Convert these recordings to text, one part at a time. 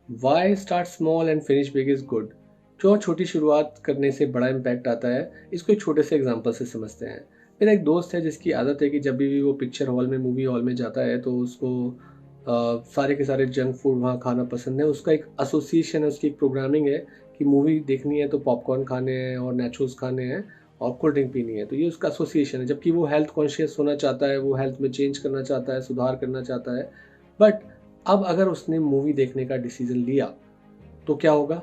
Y start small and finish big is good. क्यों छोटी शुरुआत करने से बड़ा इम्पैक्ट आता है, इसको एक छोटे से एग्जांपल से समझते हैं। मेरा एक दोस्त है जिसकी आदत है कि जब भी वो पिक्चर हॉल में, मूवी हॉल में जाता है, तो उसको सारे के सारे जंक फूड वहाँ खाना पसंद है। उसका एक एसोसिएशन है, उसकी एक प्रोग्रामिंग है कि मूवी देखनी है तो पॉपकॉर्न खाने हैं और नेचोस खाने हैं और कोल्ड ड्रिंक पीनी है। तो ये उसका एसोसिएशन है, जबकि वो हेल्थ कॉन्शियस होना चाहता है, वो हेल्थ में चेंज करना चाहता है, सुधार करना चाहता है। बट अब अगर उसने मूवी देखने का डिसीजन लिया तो क्या होगा,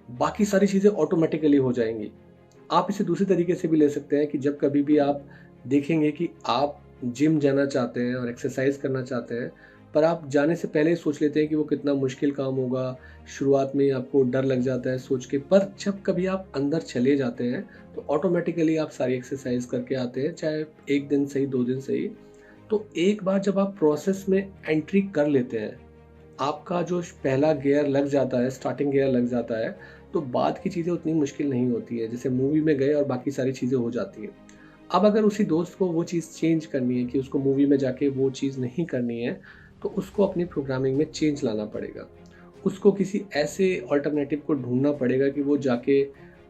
बाकी सारी चीज़ें ऑटोमेटिकली हो जाएंगी। आप इसे दूसरे तरीके से भी ले सकते हैं कि जब कभी भी आप देखेंगे कि आप जिम जाना चाहते हैं और एक्सरसाइज करना चाहते हैं, पर आप जाने से पहले ही सोच लेते हैं कि वो कितना मुश्किल काम होगा, शुरुआत में ही आपको डर लग जाता है सोच के। पर जब कभी आप अंदर चले जाते हैं तो ऑटोमेटिकली आप सारी एक्सरसाइज करके आते हैं, चाहे एक दिन सही, 2 दिन सही। तो एक बार जब आप प्रोसेस में एंट्री कर लेते हैं, आपका जो पहला गियर लग जाता है, स्टार्टिंग गियर लग जाता है, तो बाद की चीज़ें उतनी मुश्किल नहीं होती है। जैसे मूवी में गए और बाकी सारी चीज़ें हो जाती हैं। अब अगर उसी दोस्त को वो चीज़ चेंज करनी है कि उसको मूवी में जाके वो चीज़ नहीं करनी है, तो उसको अपनी प्रोग्रामिंग में चेंज लाना पड़ेगा। उसको किसी ऐसे अल्टरनेटिव को ढूँढना पड़ेगा कि वो जाके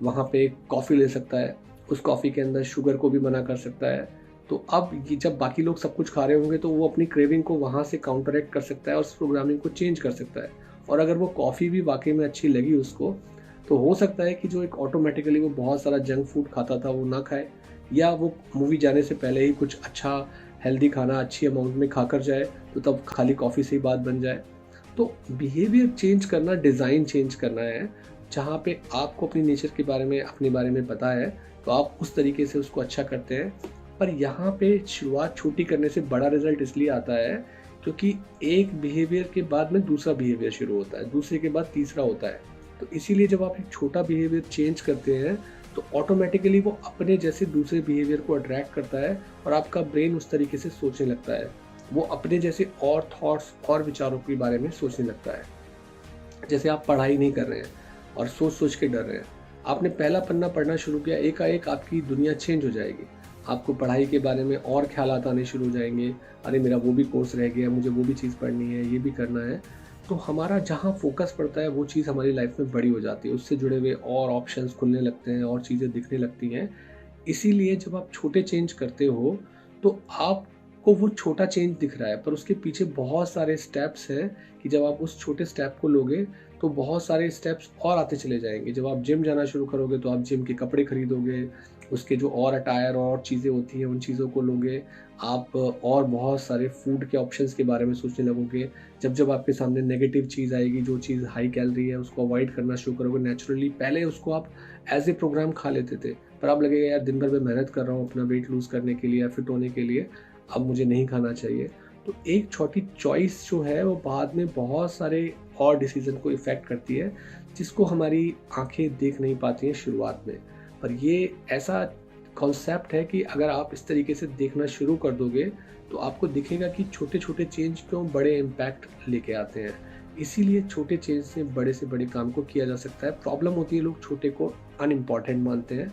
वहाँ पे कॉफ़ी ले सकता है, उस कॉफ़ी के अंदर शुगर को भी मना कर सकता है। तो अब ये जब बाकी लोग सब कुछ खा रहे होंगे तो वो अपनी क्रेविंग को वहाँ से काउंटरएक्ट कर सकता है और उस प्रोग्रामिंग को चेंज कर सकता है। और अगर वो कॉफ़ी भी वाक़ई में अच्छी लगी उसको, तो हो सकता है कि जो एक ऑटोमेटिकली वो बहुत सारा जंक फूड खाता था वो ना खाए, या वो मूवी जाने से पहले ही कुछ अच्छा हेल्दी खाना अच्छी अमाउंट में खाकर जाए, तो तब खाली कॉफ़ी से ही बात बन जाए। तो बिहेवियर चेंज करना, डिज़ाइन चेंज करना है। जहाँ पे आपको अपनी नेचर के बारे में, अपने बारे में पता है, तो आप उस तरीके से उसको अच्छा करते हैं। पर यहाँ पे शुरुआत छोटी करने से बड़ा रिजल्ट इसलिए आता है क्योंकि एक बिहेवियर के बाद में दूसरा बिहेवियर शुरू होता है, दूसरे के बाद तीसरा होता है। तो इसीलिए जब आप एक छोटा बिहेवियर चेंज करते हैं तो ऑटोमेटिकली वो अपने जैसे दूसरे बिहेवियर को अट्रैक्ट करता है और आपका ब्रेन उस तरीके से सोचने लगता है। वो अपने जैसे और थॉट्स और विचारों के बारे में सोचने लगता है। जैसे आप पढ़ाई नहीं कर रहे हैं और सोच सोच के डर रहे हैं, आपने पहला पन्ना पढ़ना शुरू किया, एकाएक आपकी दुनिया चेंज हो जाएगी। आपको पढ़ाई के बारे में और ख्यालात आने शुरू हो जाएंगे, अरे मेरा वो भी कोर्स रह गया, मुझे वो भी चीज़ पढ़नी है, ये भी करना है। तो हमारा जहाँ फोकस पड़ता है वो चीज़ हमारी लाइफ में बड़ी हो जाती है, उससे जुड़े हुए और ऑप्शंस खुलने लगते हैं और चीज़ें दिखने लगती हैं। इसीलिए जब आप छोटे चेंज करते हो तो आपको वो छोटा चेंज दिख रहा है, पर उसके पीछे बहुत सारे स्टेप्स हैं कि जब आप उस छोटे स्टेप को लोगे तो बहुत सारे स्टेप्स और आते चले जाएंगे। जब आप जिम जाना शुरू करोगे तो आप जिम के कपड़े खरीदोगे, उसके जो और अटायर और चीज़ें होती हैं उन चीज़ों को लोगे। आप और बहुत सारे फूड के ऑप्शंस के बारे में सोचने लगोगे। जब जब आपके सामने नेगेटिव चीज़ आएगी, जो चीज़ हाई कैलोरी है, उसको अवॉइड करना शुरू करोगे नेचुरली। पहले उसको आप एज ए प्रोग्राम खा लेते थे, पर अब लगेगा यार दिन भर मैं मेहनत कर रहा हूँ अपना वेट लूज़ करने के लिए या फिट होने के लिए, अब मुझे नहीं खाना चाहिए। तो एक छोटी चॉइस जो है वो बाद में बहुत सारे और डिसीज़न को इफ़ेक्ट करती है, जिसको हमारी आँखें देख नहीं पाती हैं शुरुआत में। पर ये ऐसा कॉन्सेप्ट है कि अगर आप इस तरीके से देखना शुरू कर दोगे तो आपको दिखेगा कि छोटे छोटे चेंज क्यों बड़े इम्पैक्ट लेके आते हैं। इसीलिए छोटे चेंज से बड़े काम को किया जा सकता है। प्रॉब्लम होती है लोग छोटे को अनइम्पॉर्टेंट मानते हैं,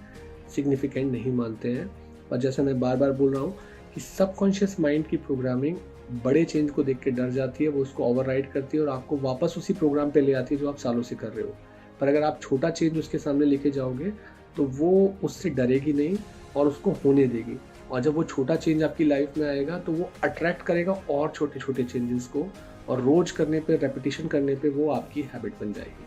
सिग्निफिकेंट नहीं मानते हैं। पर जैसा मैं बार बार बोल रहा हूँ कि सबकॉन्शियस माइंड की प्रोग्रामिंग बड़े चेंज को देख के डर जाती है, वो उसको ओवरराइड करती है और आपको वापस उसी प्रोग्राम पे ले आती है जो आप सालों से कर रहे हो। पर अगर आप छोटा चेंज उसके सामने लेके जाओगे तो वो उससे डरेगी नहीं और उसको होने देगी। और जब वो छोटा चेंज आपकी लाइफ में आएगा तो वो अट्रैक्ट करेगा और छोटे छोटे चेंजेस को, और रोज करने पे, रेपिटेशन करने पे वो आपकी हैबिट बन जाएगी।